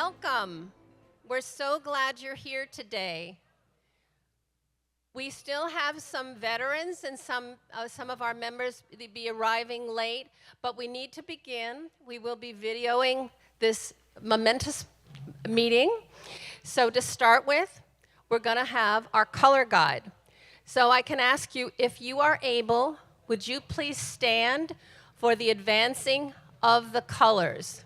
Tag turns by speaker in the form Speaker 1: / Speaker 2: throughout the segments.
Speaker 1: Welcome. We're so glad you're here today. We still have some veterans and some of our members be arriving late, but we need to begin. We will be videoing this momentous meeting. So to start with, we're going to have our color guide. So I can ask you, if you are able, would you please stand for the advancing of the colors?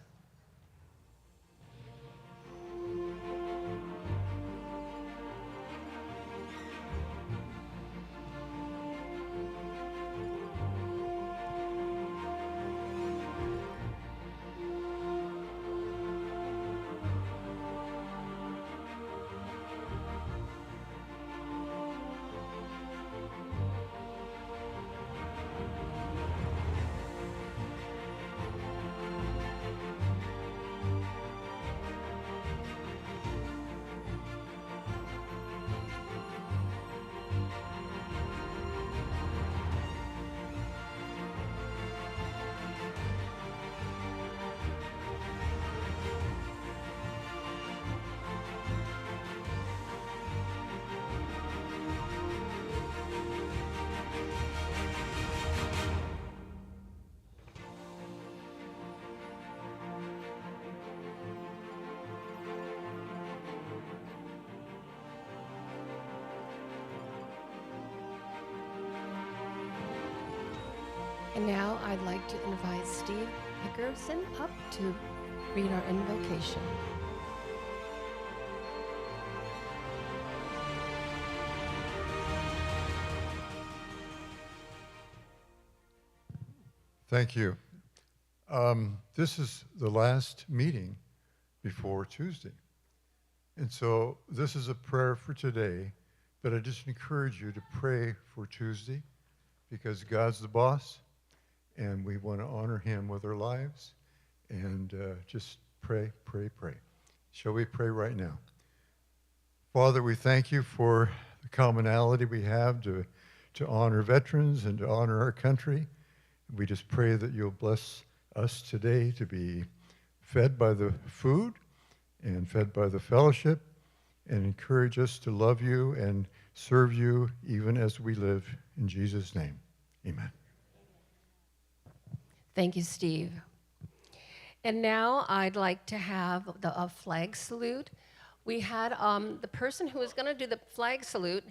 Speaker 1: And now I'd like to invite Steve Hickerson up to read our invocation.
Speaker 2: Thank you. This is the last meeting before Tuesday. And so this is a prayer for today, but I just encourage you to pray for Tuesday because God's the boss. And we want to honor him with our lives. And just pray, pray, pray. Shall we pray right now? Father, we thank you for the commonality we have to honor veterans and to honor our country. We just pray that you'll bless us today to be fed by the food and fed by the fellowship and encourage us to love you and serve you even as we live. In Jesus' name, amen.
Speaker 1: Thank you, Steve. And now I'd like to have a flag salute. We had the person who was going to do the flag salute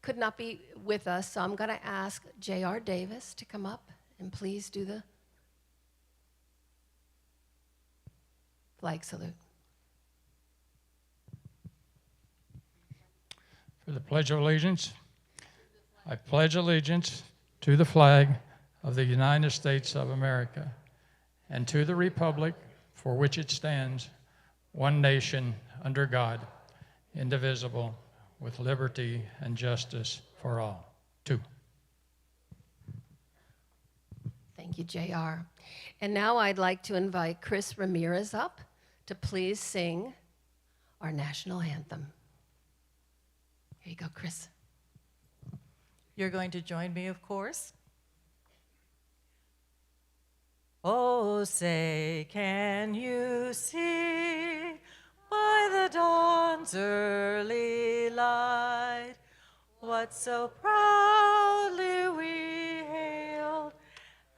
Speaker 1: could not be with us, so I'm going to ask J.R. Davis to come up and please do the flag salute.
Speaker 3: For the Pledge of Allegiance, I pledge allegiance to the flag of the United States of America, and to the republic for which it stands, one nation, under God, indivisible, with liberty and justice for all. Two.
Speaker 1: Thank you, JR. And now I'd like to invite Chris Ramirez up to please sing our national anthem. Here you go, Chris.
Speaker 4: You're going to join me, of course. Oh, say, can you see by the dawn's early light what so proudly we hailed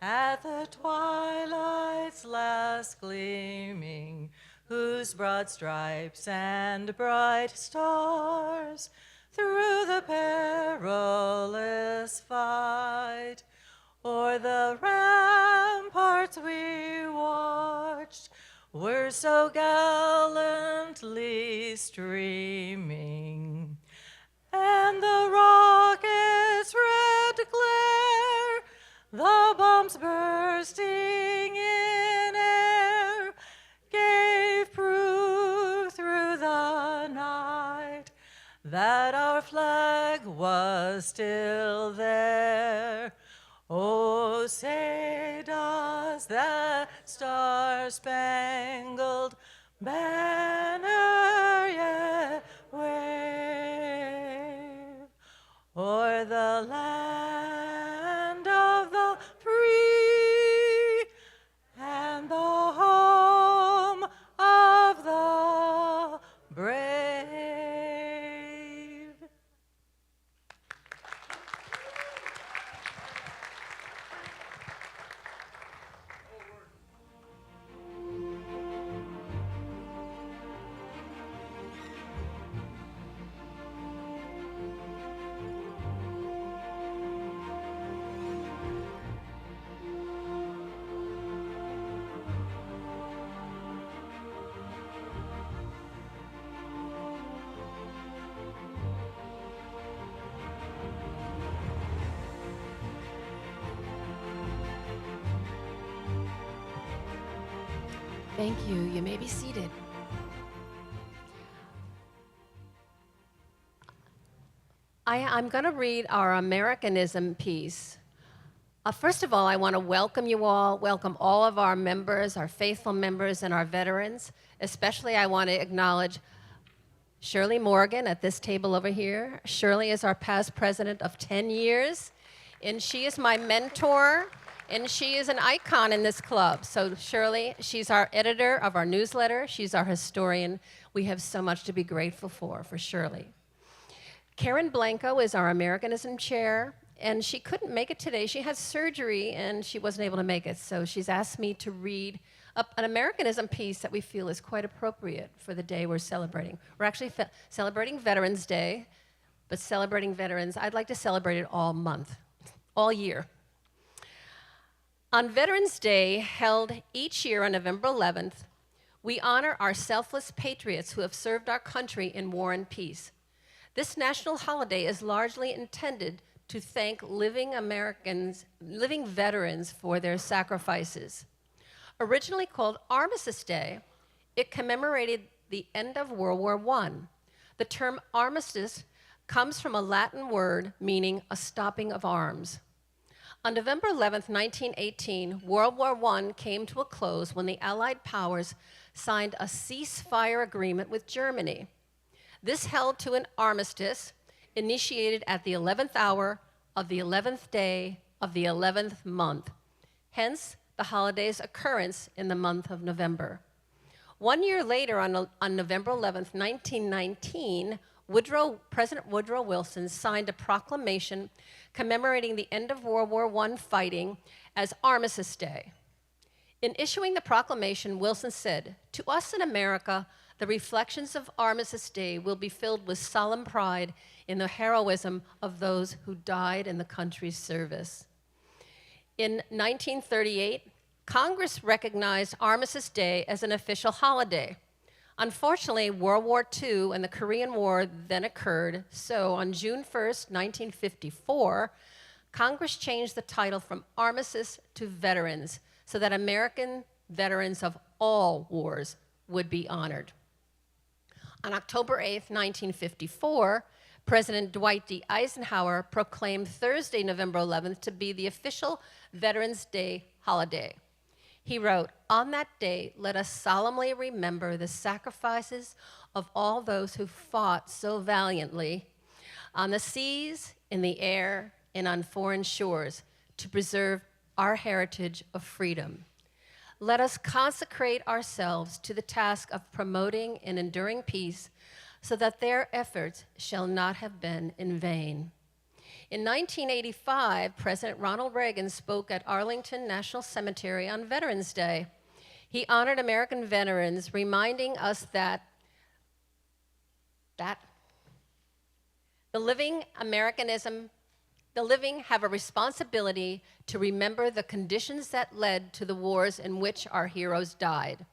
Speaker 4: at the twilight's last gleaming, whose broad stripes and bright stars through the perilous fight o'er the ramparts we watched were so gallantly streaming, and the rocket's red glare, the bombs bursting in air, gave proof through the night that our flag was still there. Oh, say does that star-spangled banner yet wave o'er the land of the free and the home of the
Speaker 1: Thank you. You may be seated. I'm going to read our Americanism piece. First of all, I want to welcome you all, welcome all of our members, our faithful members, and our veterans. Especially, I want to acknowledge Shirley Morgan at this table over here. Shirley is our past president of 10 years, and she is my mentor, and she is an icon in this club. So Shirley, she's our editor of our newsletter. She's our historian. We have so much to be grateful for Shirley. Karen Blanco is our Americanism chair, and she couldn't make it today. She had surgery, and she wasn't able to make it, so she's asked me to read an Americanism piece that we feel is quite appropriate for the day we're celebrating. We're actually celebrating Veterans Day, but celebrating veterans, I'd like to celebrate it all month, all year. On Veterans Day, held each year on November 11th, we honor our selfless patriots who have served our country in war and peace. This national holiday is largely intended to thank living veterans for their sacrifices. Originally called Armistice Day, it commemorated the end of World War I. The term armistice comes from a Latin word meaning a stopping of arms. On November 11, 1918, World War I came to a close when the Allied powers signed a ceasefire agreement with Germany. This held to an armistice initiated at the 11th hour of the 11th day of the 11th month, hence the holiday's occurrence in the month of November. 1 year later, on November 11, 1919, President Woodrow Wilson signed a proclamation commemorating the end of World War I fighting as Armistice Day. In issuing the proclamation, Wilson said, "To us in America, the reflections of Armistice Day will be filled with solemn pride in the heroism of those who died in the country's service." In 1938, Congress recognized Armistice Day as an official holiday. Unfortunately, World War II and the Korean War then occurred, so on June 1st, 1954, Congress changed the title from Armistice to Veterans so that American veterans of all wars would be honored. On October 8th, 1954, President Dwight D. Eisenhower proclaimed Thursday, November 11th, to be the official Veterans Day holiday. He wrote, "On that day, let us solemnly remember the sacrifices of all those who fought so valiantly on the seas, in the air, and on foreign shores to preserve our heritage of freedom. Let us consecrate ourselves to the task of promoting and enduring peace so that their efforts shall not have been in vain." In 1985, President Ronald Reagan spoke at Arlington National Cemetery on Veterans Day. He honored American veterans, reminding us that the living have a responsibility to remember the conditions that led to the wars in which our heroes died.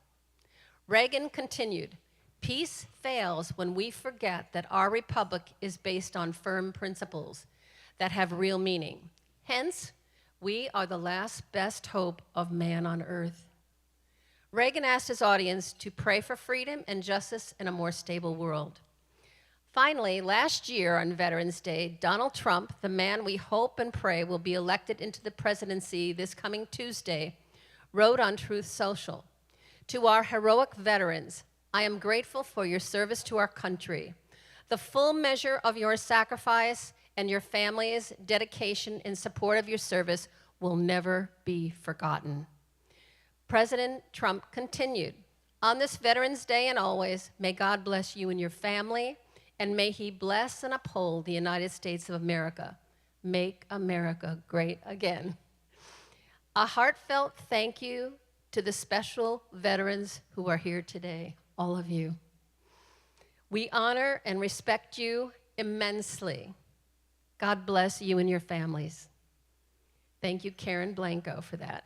Speaker 1: Reagan continued, "Peace fails when we forget that our republic is based on firm principles that have real meaning. Hence, we are the last best hope of man on earth." Reagan asked his audience to pray for freedom and justice in a more stable world. Finally, last year on Veterans Day, Donald Trump, the man we hope and pray will be elected into the presidency this coming Tuesday, wrote on Truth Social, "To our heroic veterans, I am grateful for your service to our country. The full measure of your sacrifice and your family's dedication in support of your service will never be forgotten." President Trump continued, "On this Veterans Day and always, may God bless you and your family, and may he bless and uphold the United States of America. Make America great again." A heartfelt thank you to the special veterans who are here today, all of you. We honor and respect you immensely. God bless you and your families. Thank you, Karen Blanco, for that.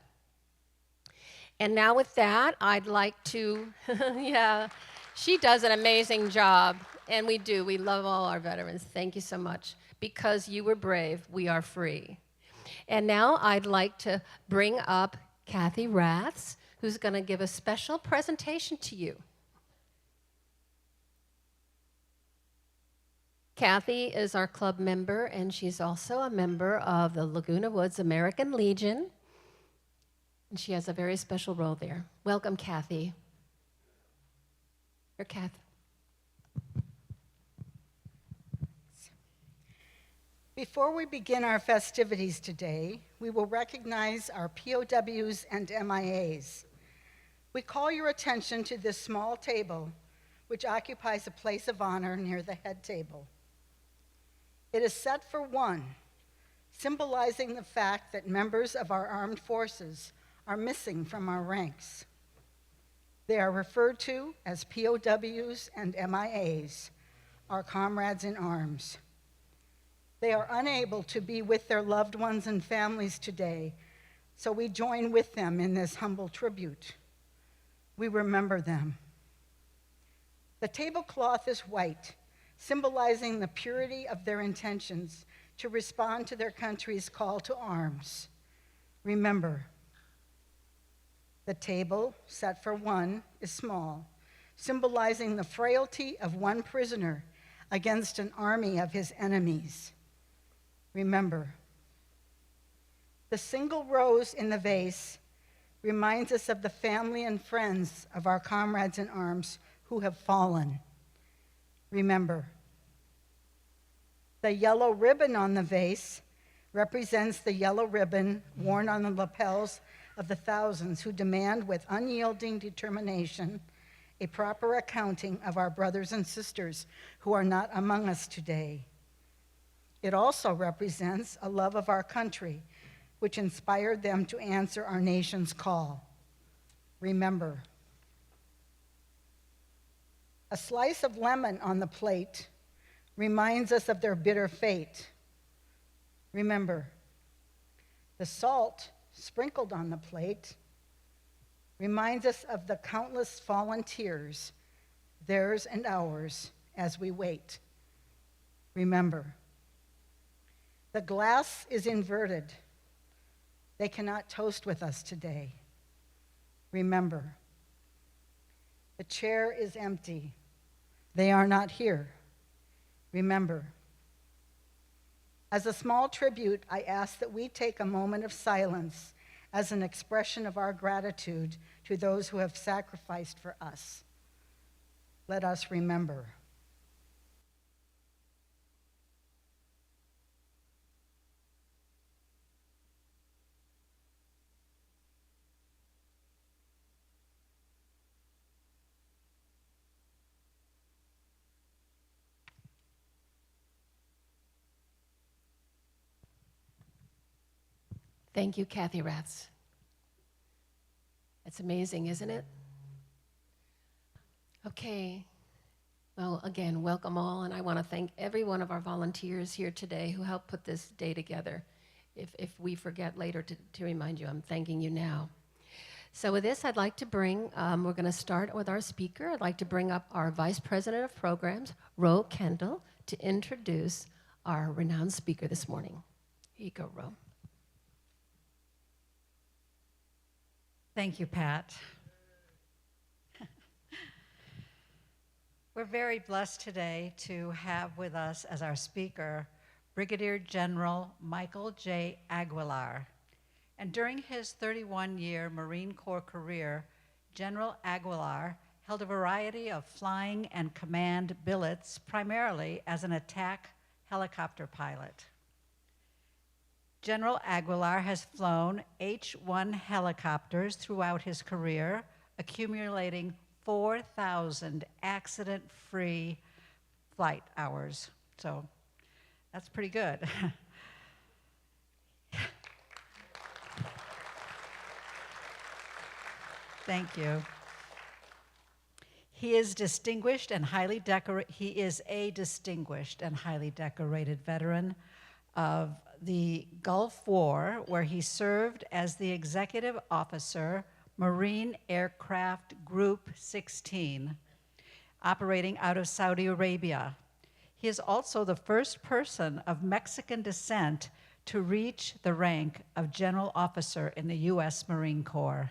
Speaker 1: And now with that, I'd like to, yeah, she does an amazing job, and we do. We love all our veterans. Thank you so much. Because you were brave, we are free. And now I'd like to bring up Kathy Raths who's going to give a special presentation to you. Kathy is our club member, and she's also a member of the Laguna Woods American Legion, and she has a very special role there. Welcome, Kathy. Here, Kathy.
Speaker 5: Before we begin our festivities today, we will recognize our POWs and MIAs. We call your attention to this small table, which occupies a place of honor near the head table. It is set for one, symbolizing the fact that members of our armed forces are missing from our ranks. They are referred to as POWs and MIAs, our comrades in arms. They are unable to be with their loved ones and families today, so we join with them in this humble tribute. We remember them. The tablecloth is white, symbolizing the purity of their intentions to respond to their country's call to arms. Remember, the table, set for one, is small, symbolizing the frailty of one prisoner against an army of his enemies. Remember, the single rose in the vase reminds us of the family and friends of our comrades in arms who have fallen. Remember, the yellow ribbon on the vase represents the yellow ribbon worn on the lapels of the thousands who demand with unyielding determination a proper accounting of our brothers and sisters who are not among us today. It also represents a love of our country, which inspired them to answer our nation's call. Remember, a slice of lemon on the plate reminds us of their bitter fate. Remember, the salt sprinkled on the plate reminds us of the countless fallen tears, theirs and ours, as we wait. Remember, the glass is inverted. They cannot toast with us today. Remember, the chair is empty. They are not here. Remember, as a small tribute, I ask that we take a moment of silence as an expression of our gratitude to those who have sacrificed for us. Let us remember.
Speaker 1: Thank you, Kathy Raths. It's amazing, isn't it? Okay. Well, again, welcome all, and I want to thank every one of our volunteers here today who helped put this day together. If we forget later to remind you, I'm thanking you now. So with this, I'd like to bring, we're going to start with our speaker. I'd like to bring up our Vice President of Programs, Ro Kendall, to introduce our renowned speaker this morning. Here you go, Ro.
Speaker 6: Thank you, Pat. We're very blessed today to have with us as our speaker Brigadier General Michael J. Aguilar. And during his 31-year Marine Corps career, General Aguilar held a variety of flying and command billets, primarily as an attack helicopter pilot. General Aguilar has flown H-1 helicopters throughout his career, accumulating 4,000 accident-free flight hours. So that's pretty good. Thank you. He is a distinguished and highly decorated veteran of the Gulf War, where he served as the executive officer, Marine Aircraft Group 16, operating out of Saudi Arabia. He is also the first person of Mexican descent to reach the rank of general officer in the U.S. Marine Corps.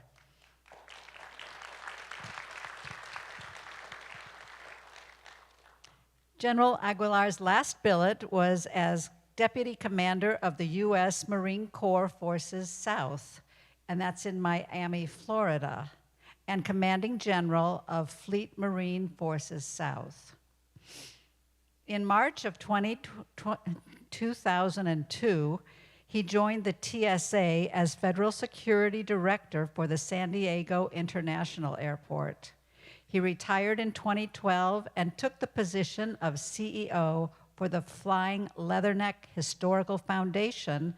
Speaker 6: General Aguilar's last billet was as Deputy Commander of the U.S. Marine Corps Forces South, and that's in Miami, Florida, and Commanding General of Fleet Marine Forces South. In March of 2002, he joined the TSA as Federal Security Director for the San Diego International Airport. He retired in 2012 and took the position of CEO for the Flying Leatherneck Historical Foundation,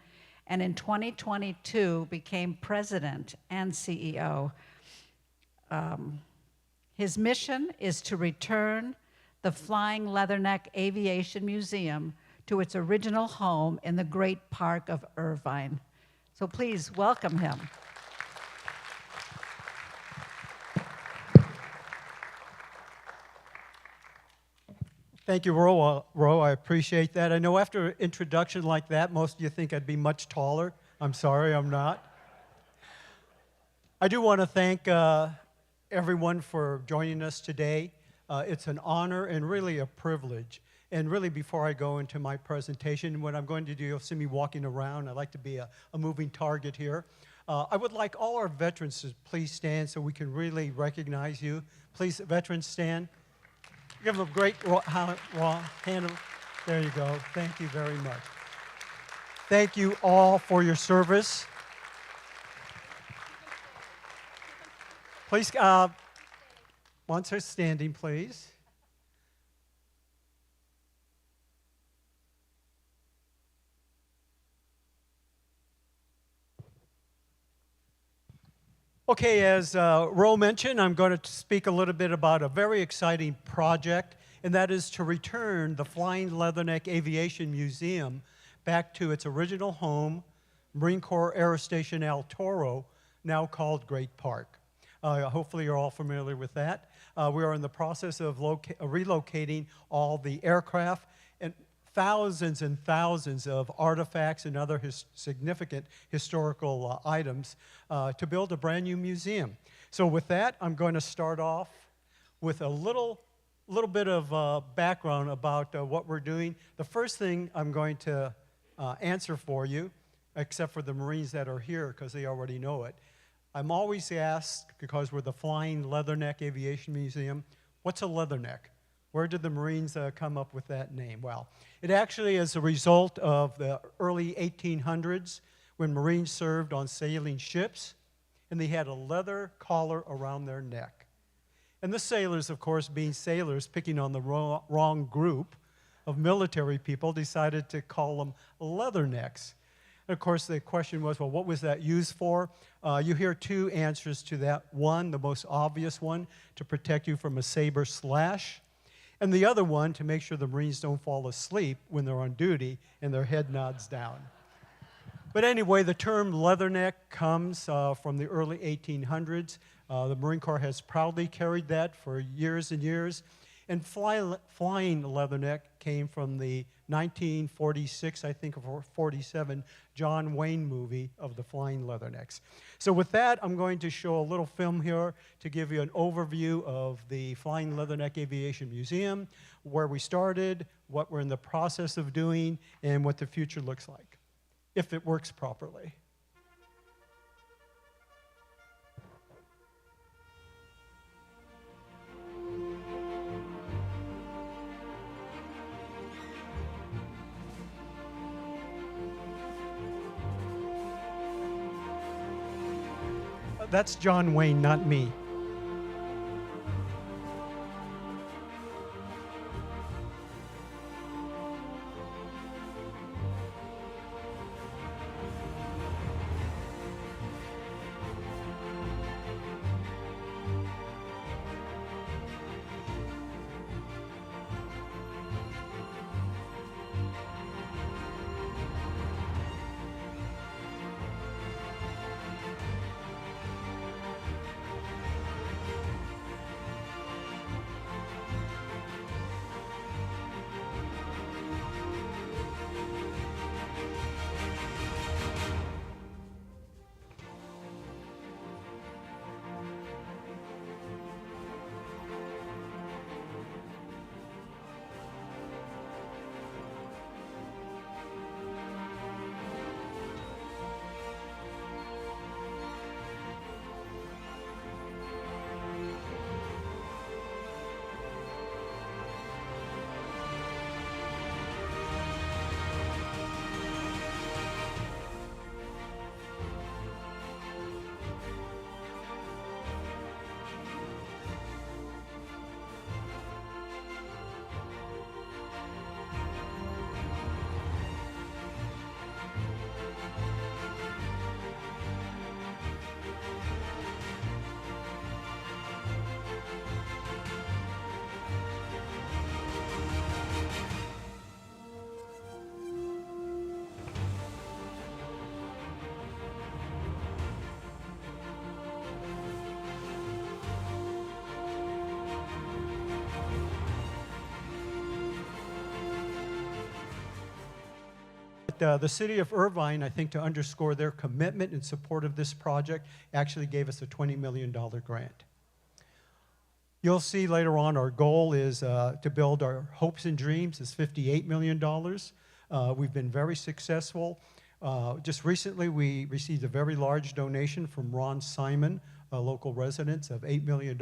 Speaker 6: and in 2022 became President and CEO. His mission is to return the Flying Leatherneck Aviation Museum to its original home in the Great Park of Irvine. So please welcome him.
Speaker 7: Thank you, Ro. I appreciate that. I know after an introduction like that, most of you think I'd be much taller. I'm sorry, I'm not. I do want to thank everyone for joining us today. It's an honor and really a privilege. And really, before I go into my presentation, what I'm going to do, you'll see me walking around. I like to be a moving target here. I would like all our veterans to please stand so we can really recognize you. Please, veterans, stand. Give them a great hand. There you go. Thank you very much. Thank you all for your service. Please, once they're standing, please. Okay, as Ro mentioned, I'm going to speak a little bit about a very exciting project, and that is to return the Flying Leatherneck Aviation Museum back to its original home, Marine Corps Air Station El Toro, now called Great Park. Hopefully you're all familiar with that. We are in the process of relocating all the aircraft and thousands of artifacts and other significant historical items to build a brand new museum. So with that, I'm going to start off with a little bit of background about what we're doing. The first thing I'm going to answer for you, except for the Marines that are here because they already know it. I'm always asked, because we're the Flying Leatherneck Aviation Museum, what's a leatherneck? Where did the Marines come up with that name? Well, it actually is a result of the early 1800s when Marines served on sailing ships, and they had a leather collar around their neck. And the sailors, of course, being sailors, picking on the wrong group of military people, decided to call them leathernecks. And of course, the question was, well, what was that used for? You hear two answers to that. One, the most obvious one, to protect you from a saber slash. And the other one, to make sure the Marines don't fall asleep when they're on duty and their head nods down. But anyway, the term leatherneck comes from the early 1800s. The Marine Corps has proudly carried that for years and years. And flying leatherneck came from the 1946, I think, or 47 John Wayne movie of the Flying Leathernecks. So with that, I'm going to show a little film here to give you an overview of the Flying Leatherneck Aviation Museum, where we started, what we're in the process of doing, and what the future looks like, if it works properly. That's John Wayne, not me. the city of Irvine, I think to underscore their commitment and support of this project, actually gave us a $20 million grant. You'll see later on our goal is to build our hopes and dreams is $58 million. We've been very successful. Just recently, we received a very large donation from Ron Simon, a local resident, of $8 million.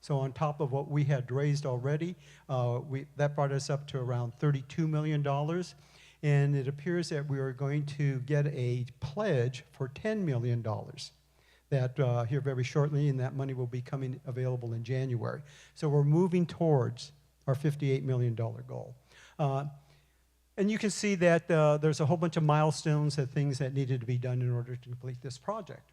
Speaker 7: So on top of what we had raised already, that brought us up to around $32 million. And it appears that we are going to get a pledge for $10 million that here very shortly, and that money will be coming available in January. So we're moving towards our $58 million goal. And you can see that there's a whole bunch of milestones and things that needed to be done in order to complete this project.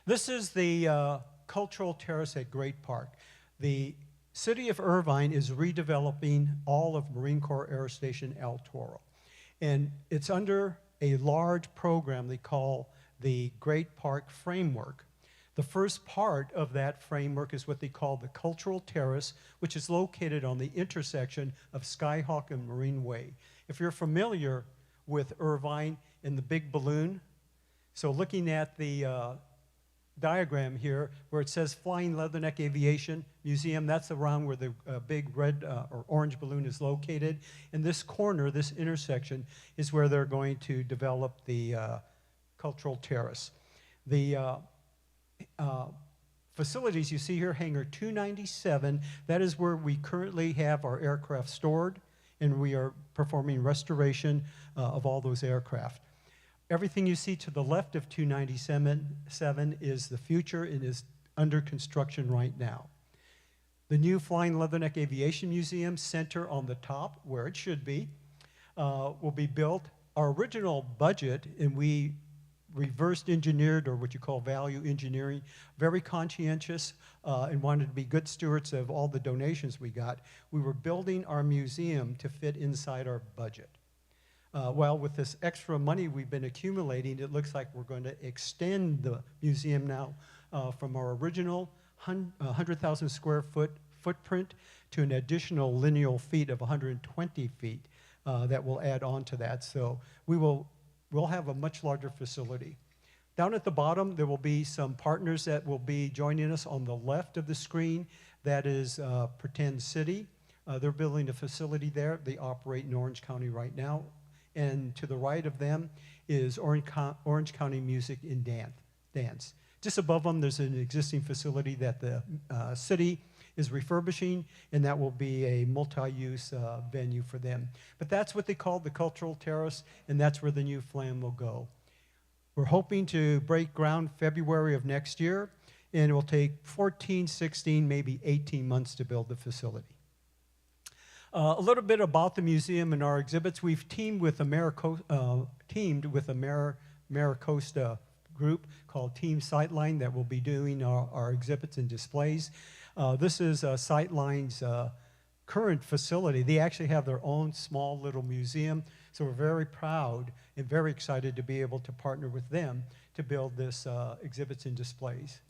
Speaker 7: This is the Cultural Terrace at Great Park. The city of Irvine is redeveloping all of Marine Corps Air Station El Toro. And it's under a large program they call the Great Park Framework. The first part of that framework is what they call the Cultural Terrace, which is located on the intersection of Skyhawk and Marine Way. If you're familiar with Irvine and the big balloon, so looking at the diagram here where it says Flying Leatherneck Aviation Museum, that's around where the big red or orange balloon is located. And this corner, this intersection, is where they're going to develop the Cultural Terrace. The facilities you see here, Hangar 297, that is where we currently have our aircraft stored, and we are performing restoration of all those aircraft. Everything you see to the left of 297 is the future and is under construction right now. The new Flying Leatherneck Aviation Museum Center on the top, where it should be, will be built. Our original budget, and we reversed engineered, or what you call value engineering, very conscientious and wanted to be good stewards of all the donations we got. We were building our museum to fit inside our budget. Well, with this extra money we've been accumulating, it looks like we're going to extend the museum now from our original 100,000 square foot footprint to an additional lineal feet of 120 feet that will add on to that. So we'll have a much larger facility. Down at the bottom, there will be some partners that will be joining us on the left of the screen. That is Pretend City. They're building a facility there. They operate in Orange County right now. And to the right of them is Orange County Music and Dance. Just above them, there's an existing facility that the city is refurbishing, and that will be a multi-use venue for them. But that's what they call the Cultural Terrace, and that's where the new FLAM will go. We're hoping to break ground February of next year, and it will take 14, 16, maybe 18 months to build the facility. A little bit about the museum and our exhibits. We've teamed with a Maricosta group called Team Sightline that will be doing our exhibits and displays. This is Sightline's current facility. They actually have their own small little museum, so we're very proud and very excited to be able to partner with them to build this exhibits and displays.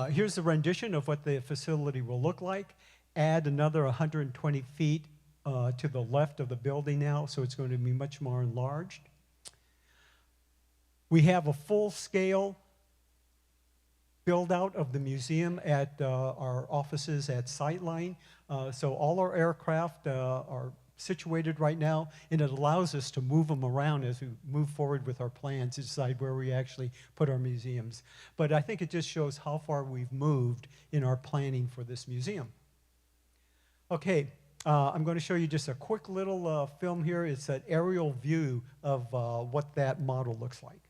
Speaker 7: Here's the rendition of what the facility will look like. Add another 120 feet to the left of the building now, so it's going to be much more enlarged. We have a full-scale build-out of the museum at our offices at Sightline. So all our aircraft are situated right now, and it allows us to move them around as we move forward with our plans to decide where we actually put our museums. But I think it just shows how far we've moved in our planning for this museum. Okay, I'm going to show you just a quick little film here. It's an aerial view of what that model looks like.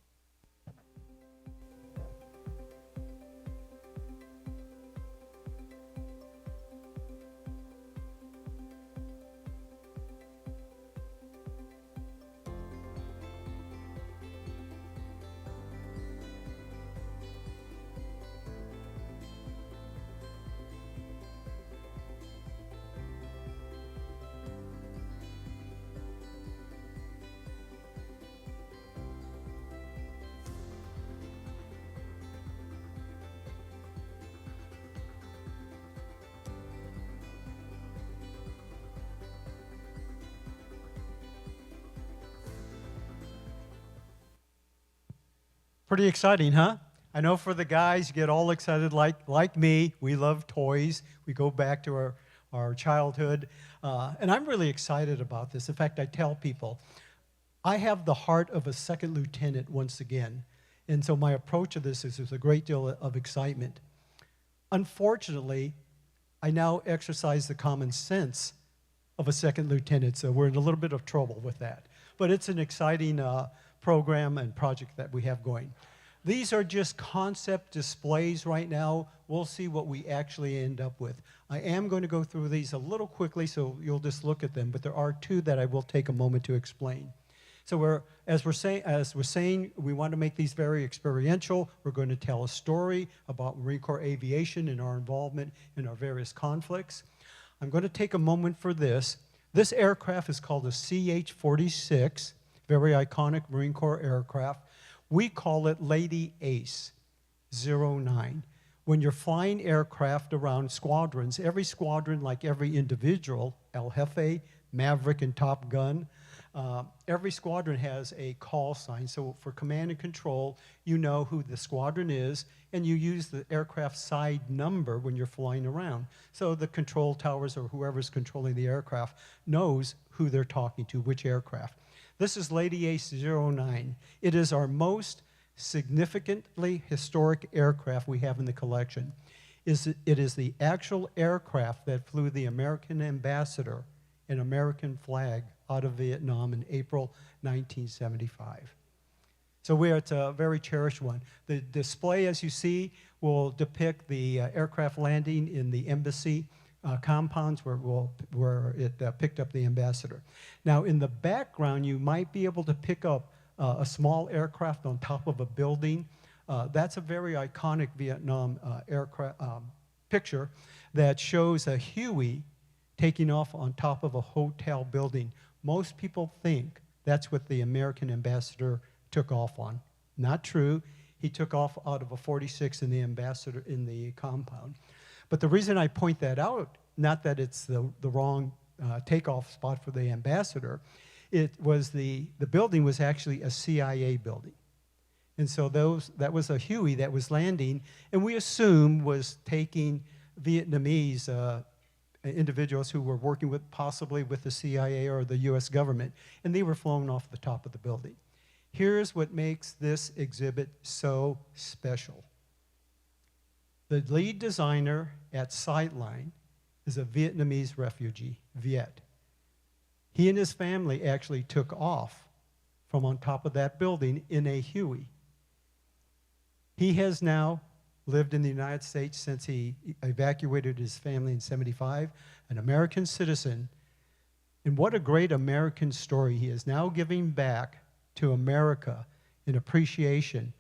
Speaker 7: Pretty exciting, huh? I know for the guys, you get all excited like me. We love toys. We go back to our childhood. And I'm really excited about this. In fact, I tell people, I have the heart of a second lieutenant once again. And so my approach to this is a great deal of excitement. Unfortunately, I now exercise the common sense of a second lieutenant, so we're in a little bit of trouble with that. But it's an exciting program and project that we have going. These are just concept displays right now. We'll see what we actually end up with. I am going to go through these a little quickly, so you'll just look at them, but there are two that I will take a moment to explain. So as we're saying, we want to make these very experiential. We're going to tell a story about Marine Corps aviation and our involvement in our various conflicts. I'm going to take a moment for this. This aircraft is called a CH-46, very iconic Marine Corps aircraft. We call it Lady Ace 09. When you're flying aircraft around squadrons, every squadron, like every individual, El Jefe, Maverick, and Top Gun, every squadron has a call sign. So for command and control, you know who the squadron is, and you use the aircraft side number when you're flying around. So the control towers or whoever's controlling the aircraft knows who they're talking to, which aircraft. This is Lady Ace 09. It is our most significantly historic aircraft we have in the collection. It is the actual aircraft that flew the American ambassador and American flag out of Vietnam in April 1975. So it's a very cherished one. The display, as you see, will depict the aircraft landing in the embassy compounds where it picked up the ambassador. Now, in the background, you might be able to pick up a small aircraft on top of a building. That's a very iconic Vietnam aircraft picture that shows a Huey taking off on top of a hotel building. Most people think that's what the American ambassador took off on. Not true. He took off out of a 46 in the ambassador in the compound. But the reason I point that out, not that it's the wrong takeoff spot for the ambassador, it was the building was actually a CIA building. And so that was a Huey that was landing, and we assume was taking Vietnamese individuals who were working possibly with the CIA or the US government, and they were flown off the top of the building. Here's what makes this exhibit so special. The lead designer at Sightline is a Vietnamese refugee, Viet. He and his family actually took off from on top of that building in a Huey. He has now lived in the United States since he evacuated his family in '75, an American citizen. And what a great American story. He is now giving back to America in appreciation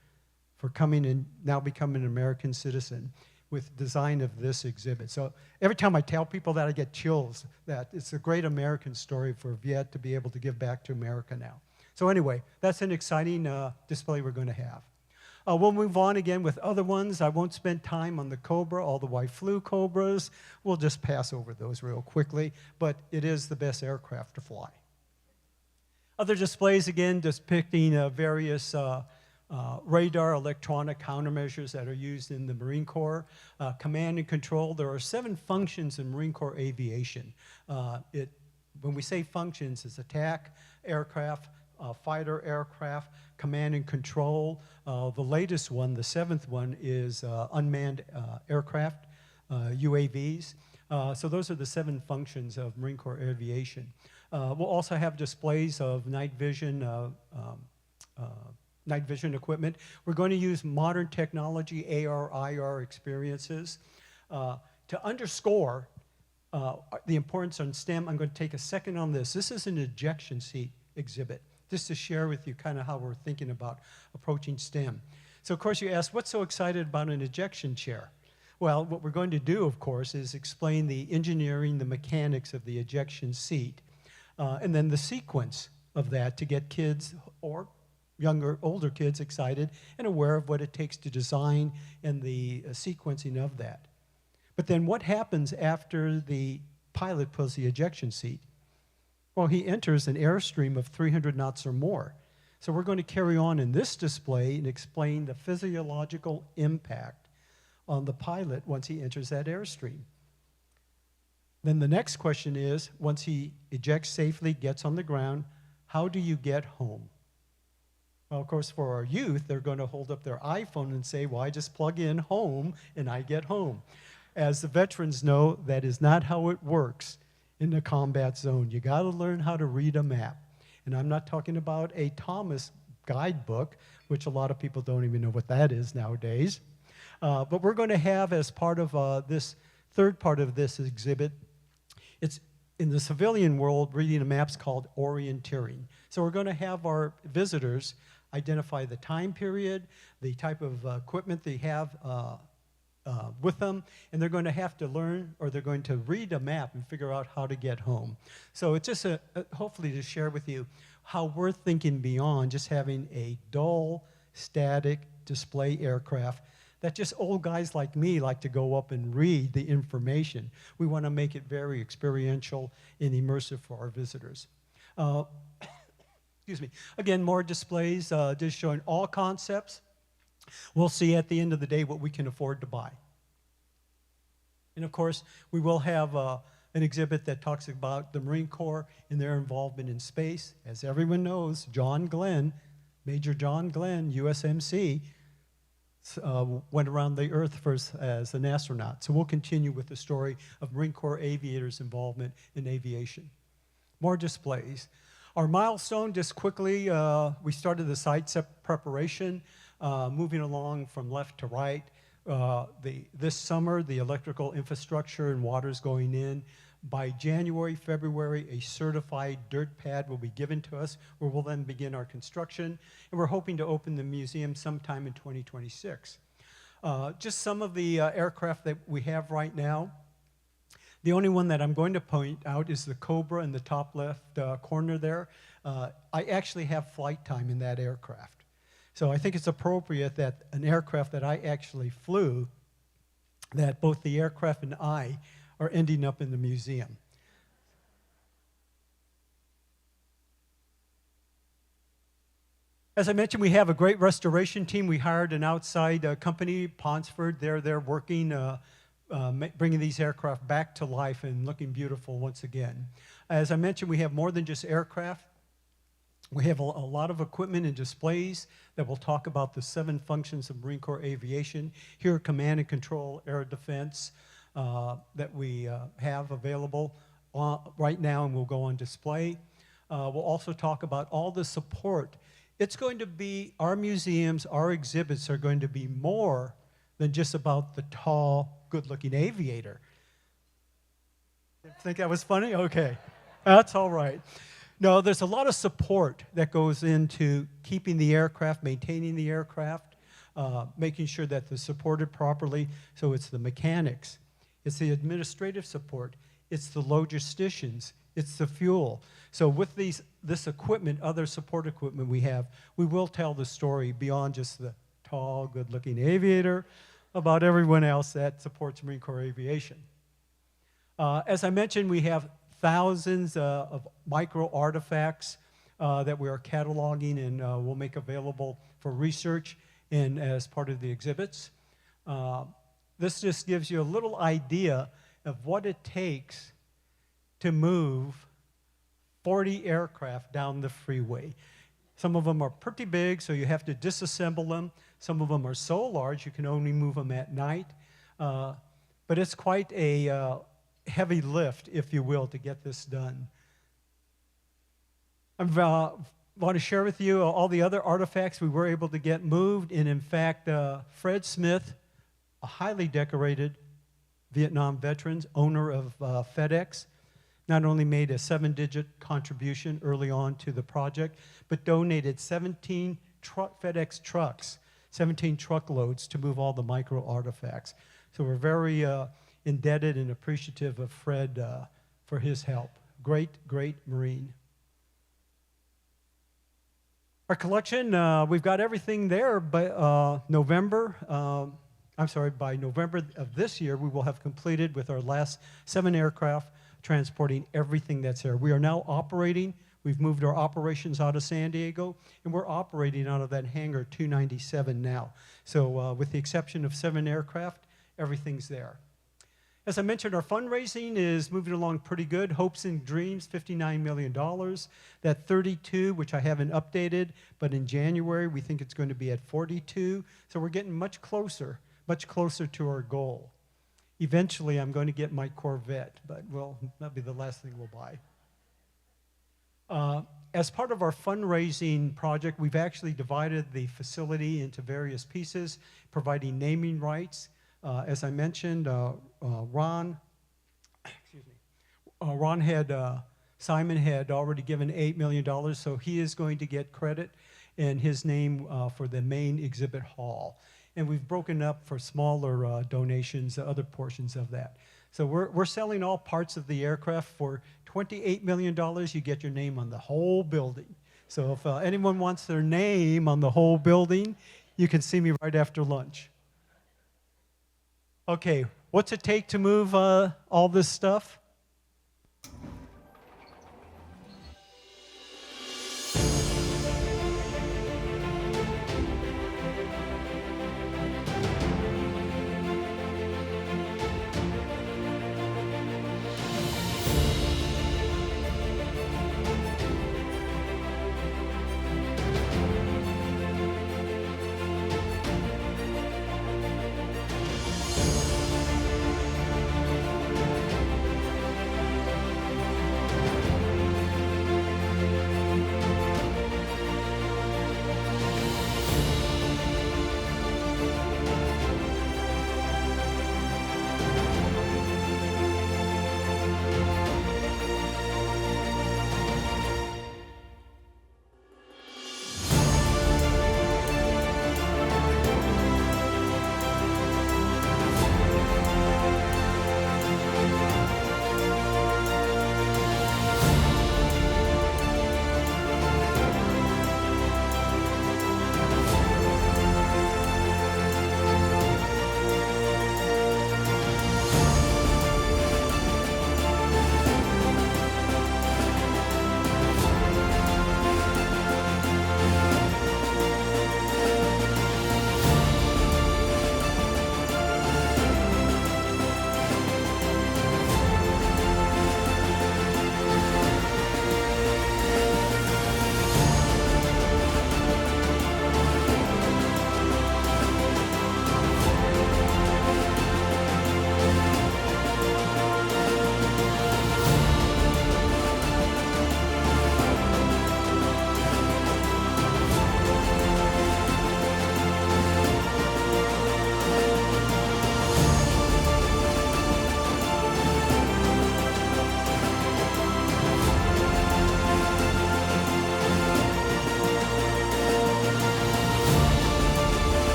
Speaker 7: for coming and now becoming an American citizen with design of this exhibit. So every time I tell people that, I get chills that it's a great American story for Viet to be able to give back to America now. So anyway, that's an exciting display we're going to have. We'll move on again with other ones. I won't spend time on the Cobra, all the white flu Cobras. We'll just pass over those real quickly, but it is the best aircraft to fly. Other displays, again, depicting various radar electronic countermeasures that are used in the Marine Corps. Command and control, there are 7 functions in Marine Corps aviation. When we say functions, it's attack, aircraft, fighter aircraft, command and control. The latest one, the 7th one, is unmanned aircraft, UAVs. So those are the 7 functions of Marine Corps aviation. We'll also have displays of night vision equipment. We're going to use modern technology, AR, IR experiences. To underscore the importance on STEM, I'm going to take a second on this. This is an ejection seat exhibit, just to share with you kind of how we're thinking about approaching STEM. So of course you ask, what's so excited about an ejection chair? Well, what we're going to do, of course, is explain the engineering, the mechanics of the ejection seat, and then the sequence of that to get kids or older kids excited and aware of what it takes to design and the sequencing of that. But then what happens after the pilot pulls the ejection seat? Well, he enters an airstream of 300 knots or more. So we're going to carry on in this display and explain the physiological impact on the pilot once he enters that airstream. Then the next question is, once he ejects safely, gets on the ground, how do you get home? Well, of course, for our youth, they're going to hold up their iPhone and say, well, I just plug in home and I get home. As the veterans know, that is not how it works in the combat zone. You got to learn how to read a map. And I'm not talking about a Thomas guidebook, which a lot of people don't even know what that is nowadays. But we're going to have, as part of this third part of this exhibit, it's in the civilian world, reading a map's called orienteering. So we're going to have our visitors identify the time period, the type of equipment they have with them, and they're going to have to learn, or they're going to read a map and figure out how to get home. So it's just hopefully to share with you how we're thinking beyond just having a dull, static display aircraft that just old guys like me like to go up and read the information. We want to make it very experiential and immersive for our visitors. Excuse me. Again, more displays just showing all concepts. We'll see at the end of the day what we can afford to buy. And of course, we will have an exhibit that talks about the Marine Corps and their involvement in space. As everyone knows, John Glenn, Major John Glenn, USMC, went around the Earth first as an astronaut. So we'll continue with the story of Marine Corps aviators' involvement in aviation. More displays. Our milestone, just quickly, we started the site preparation, moving along from left to right. This summer, the electrical infrastructure and water's going in. By January, February, a certified dirt pad will be given to us, where we'll then begin our construction. And we're hoping to open the museum sometime in 2026. Just some of the aircraft that we have right now. The only one that I'm going to point out is the Cobra in the top left corner there. I actually have flight time in that aircraft. So I think it's appropriate that an aircraft that I actually flew, that both the aircraft and I are ending up in the museum. As I mentioned, we have a great restoration team. We hired an outside company, Ponsford. They're working, bringing these aircraft back to life and looking beautiful once again. As I mentioned, we have more than just aircraft. We have a lot of equipment and displays that will talk about the 7 functions of Marine Corps aviation. Here are command and control, air defense, that we have available right now and will go on display. We'll also talk about all the support. It's going to be, our museums, our exhibits are going to be more than just about the tall, good-looking aviator. Think that was funny? Okay, that's all right. No, there's a lot of support that goes into keeping the aircraft, maintaining the aircraft, making sure that they're supported properly. So it's the mechanics, it's the administrative support, it's the logisticians, it's the fuel. So with this equipment, other support equipment we have, we will tell the story beyond just the tall, good-looking aviator, about everyone else that supports Marine Corps aviation. As I mentioned, we have thousands of micro artifacts that we are cataloging and we'll make available for research and as part of the exhibits. This just gives you a little idea of what it takes to move 40 aircraft down the freeway. Some of them are pretty big, so you have to disassemble them. Some of them are so large you can only move them at night. But it's quite a heavy lift, if you will, to get this done. I want to share with you all the other artifacts we were able to get moved. And in fact, Fred Smith, a highly decorated Vietnam veteran, owner of FedEx, not only made a 7-digit contribution early on to the project, but donated 17 FedEx trucks, 17 truckloads to move all the micro artifacts. So we're very indebted and appreciative of Fred for his help. Great, great Marine. Our collection, we've got everything there by November of this year, we will have completed with our last 7 aircraft transporting everything that's there. We are now operating. We've moved our operations out of San Diego, and we're operating out of that hangar 297 now. So with the exception of 7 aircraft, everything's there. As I mentioned, our fundraising is moving along pretty good. Hopes and Dreams, $59 million. That 32, which I haven't updated, but in January we think it's going to be at 42. So we're getting much closer to our goal. Eventually I'm going to get my Corvette, but that'll be the last thing we'll buy. As part of our fundraising project, we've actually divided the facility into various pieces, providing naming rights. As I mentioned, Simon had already given $8 million, so he is going to get credit in his name for the main exhibit hall. And we've broken up for smaller donations, other portions of that. So we're selling all parts of the aircraft for $28 million. You get your name on the whole building. So if anyone wants their name on the whole building, you can see me right after lunch. Okay, what's it take to move all this stuff?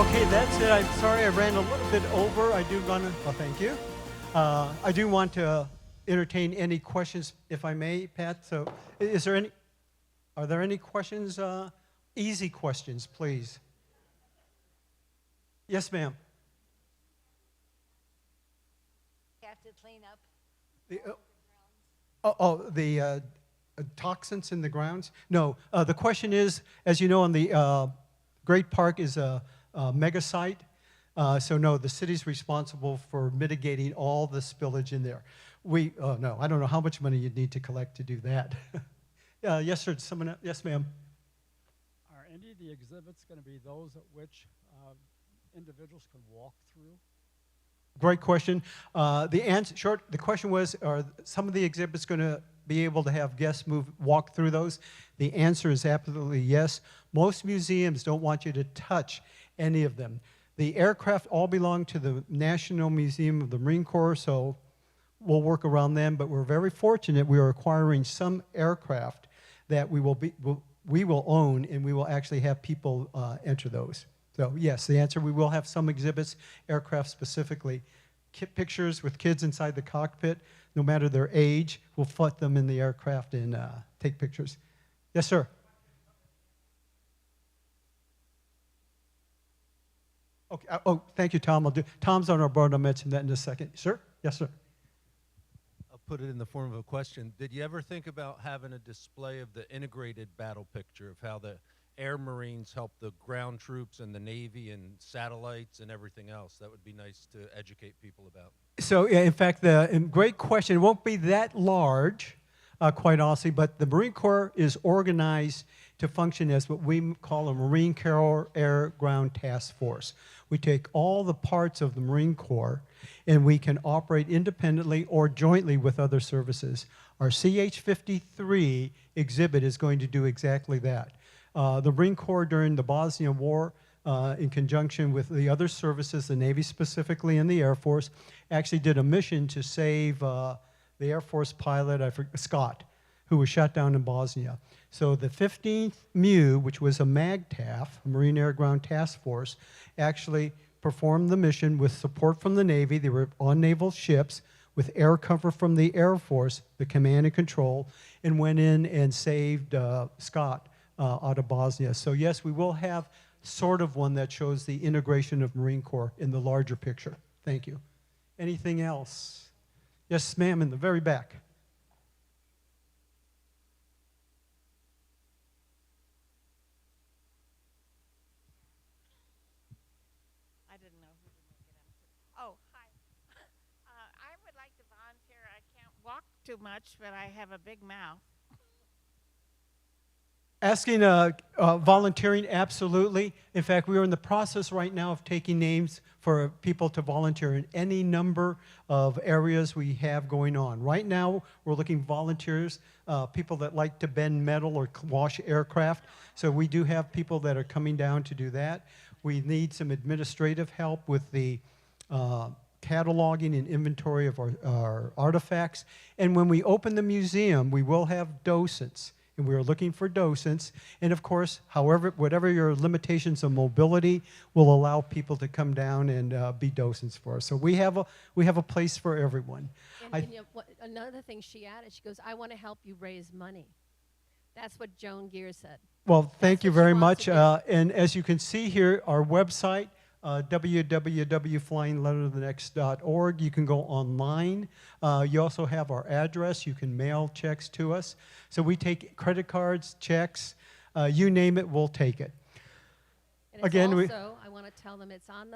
Speaker 7: Okay, that's it. I'm sorry I ran a little bit over. I do want to, thank you. I do want to entertain any questions, if I may, Pat. So are there any questions? Easy questions, please. Yes, ma'am.
Speaker 8: Have to clean up.
Speaker 7: The toxins in the grounds? No. The question is, as you know, on the Great Park is a mega site. So no, the city's responsible for mitigating all the spillage in there. No, I don't know how much money you'd need to collect to do that. Yes, sir. Someone? Yes, ma'am.
Speaker 9: Are any of the exhibits going to be those at which individuals can walk through?
Speaker 7: Great question. The question was, are some of the exhibits going to be able to have guests walk through those? The answer is absolutely yes. Most museums don't want you to touch any of them. The aircraft all belong to the National Museum of the Marine Corps, so we'll work around them, but we're very fortunate we are acquiring some aircraft that we will own, and we will actually have people enter those. So yes, the answer, we will have some exhibits, aircraft specifically. Pictures with kids inside the cockpit, no matter their age, we'll put them in the aircraft and take pictures. Yes, sir. Okay. Oh, thank you, Tom. Tom's on our board. I'll mention that in a second. Sir? Yes, sir.
Speaker 10: put it in the form of a question. Did you ever think about having a display of the integrated battle picture of how the Air Marines help the ground troops and the Navy and satellites and everything else? That would be nice to educate people about.
Speaker 7: So, yeah, in fact, great question. It won't be that large, quite honestly, but the Marine Corps is organized to function as what we call a Marine Corps Air Ground Task Force. We take all the parts of the Marine Corps and we can operate independently or jointly with other services. Our CH-53 exhibit is going to do exactly that. The Marine Corps during the Bosnia War, in conjunction with the other services, the Navy specifically and the Air Force, actually did a mission to save the Air Force pilot, Scott, who was shot down in Bosnia. So the 15th MEU, which was a MAGTAF, a Marine Air Ground Task Force, actually performed the mission with support from the Navy. They were on naval ships with air cover from the Air Force, the command and control, and went in and saved Scott out of Bosnia. So yes, we will have sort of one that shows the integration of Marine Corps in the larger picture. Thank you. Anything else? Yes, ma'am, in the very back.
Speaker 8: I didn't know who to make it up to. Oh, hi. I would like to volunteer. I can't walk too much, but I have a big mouth.
Speaker 7: Asking volunteering, absolutely. In fact, we are in the process right now of taking names for people to volunteer in any number of areas we have going on. Right now, we're looking volunteers, people that like to bend metal or wash aircraft. So we do have people that are coming down to do that. We need some administrative help with the cataloging and inventory of our artifacts. And when we open the museum, we will have docents. And we are looking for docents. And of course, whatever your limitations of mobility will allow people to come down and be docents for us. So we have a place for everyone.
Speaker 1: And you know, another thing she added, she goes, I want to help you raise money. That's what Joan Gear said.
Speaker 7: Well, thank you
Speaker 1: what she
Speaker 7: very
Speaker 1: wants
Speaker 7: much.
Speaker 1: to
Speaker 7: And as you can see here, our website, www.flyinglettertothenext.org. You can go online. You also have our address. You can mail checks to us. So we take credit cards, checks, you name it, we'll take it.
Speaker 1: And it's
Speaker 7: Again,
Speaker 1: also, I want to tell them it's on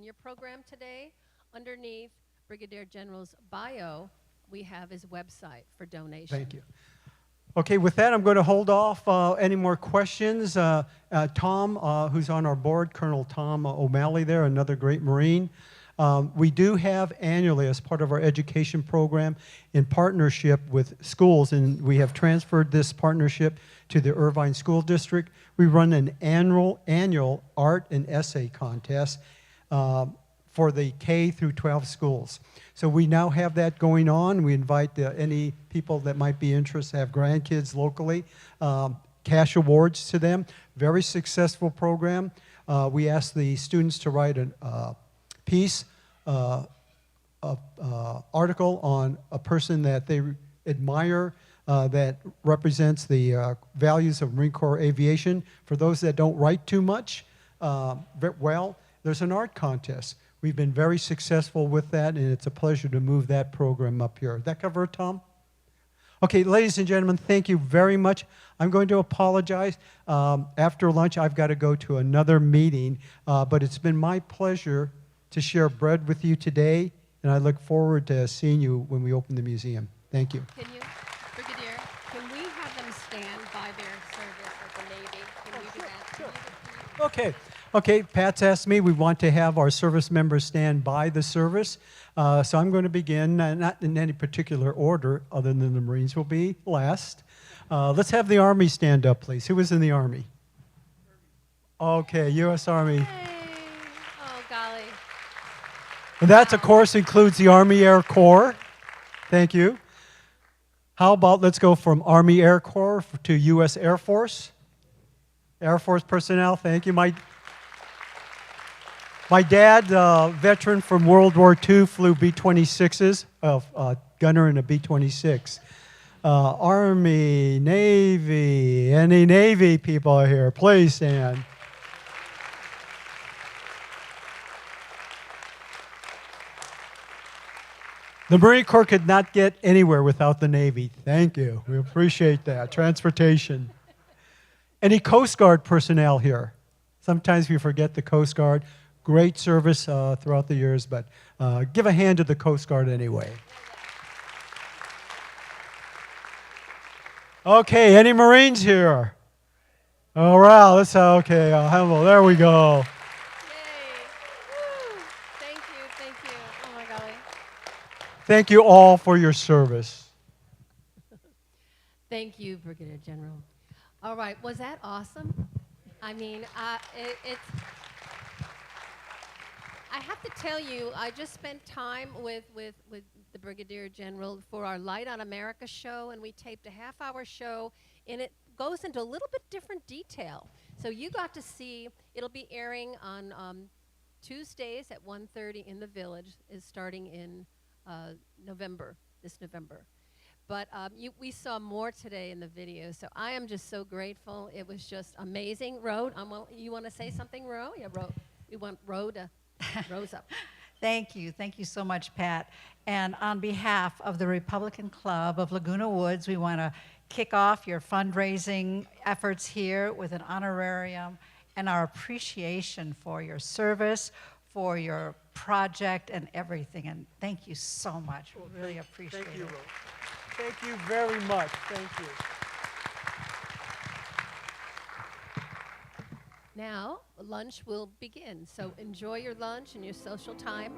Speaker 1: your program today, underneath Brigadier General's bio, we have his website for donation.
Speaker 7: Thank you. Okay, with that, I'm going to hold off any more questions. Tom, who's on our board, Colonel Tom O'Malley there, another great Marine. We do have annually, as part of our education program, in partnership with schools, and we have transferred this partnership to the Irvine School District. We run an annual art and essay contest for the K through 12 schools. So we now have that going on. We invite any people that might be interested, have grandkids locally, cash awards to them. Very successful program. We ask the students to write a piece, article on a person that they admire, that represents the values of Marine Corps aviation. For those that don't write too much, well, there's an art contest. We've been very successful with that, and it's a pleasure to move that program up here. That cover it, Tom? Okay, ladies and gentlemen, thank you very much. I'm going to apologize. After lunch, I've got to go to another meeting, but it's been my pleasure to share bread with you today, and I look forward to seeing you when we open the museum. Thank you.
Speaker 1: Can you, Brigadier, can we have them stand by their service at the Navy? Can we do that? Can you-
Speaker 7: Okay. Okay, Pat's asked me, we want to have our service members stand by the service. So I'm going to begin, not in any particular order, other than the Marines will be last. Let's have the Army stand up, please. Who was in the Army? Okay, U.S. Army.
Speaker 1: Hey. Oh, golly.
Speaker 7: And that, of course, includes the Army Air Corps. Thank you. How about let's go from Army Air Corps to U.S. Air Force? Air Force personnel, thank you. My dad, veteran from World War II, flew B-26s, gunner in a B-26. Army, Navy, any Navy people are here, please stand. The Marine Corps could not get anywhere without the Navy. Thank you. We appreciate that. Transportation. Any Coast Guard personnel here? Sometimes we forget the Coast Guard. Great service throughout the years, but give a hand to the Coast Guard anyway. Okay, any Marines here? All right, let's, okay, hello, there we go.
Speaker 1: Yay. Woo. Thank you, thank you. Oh my golly.
Speaker 7: Thank you all for your service.
Speaker 1: Thank you, Brigadier General. All right, was that awesome? I mean, it's. I have to tell you, I just spent time with the Brigadier General for our Light on America show, and we taped a half-hour show, and it goes into a little bit different detail. So you got to see, it'll be airing on Tuesdays at 1:30 in the Village, is starting in November, this November. But we saw more today in the video, so I am just so grateful. It was just amazing. Ro, you want to say something, Ro? Yeah, Ro. We want Ro to rose up.
Speaker 6: Thank you. Thank you so much, Pat. And on behalf of the Republican Club of Laguna Woods, we want to kick off your fundraising efforts here with an honorarium and our appreciation for your service, for your project and everything. And thank you so much. We really appreciate
Speaker 7: Thank you,
Speaker 6: it.
Speaker 7: Rose. Thank you very much. Thank you.
Speaker 1: Now, lunch will begin, so enjoy your lunch and your social time.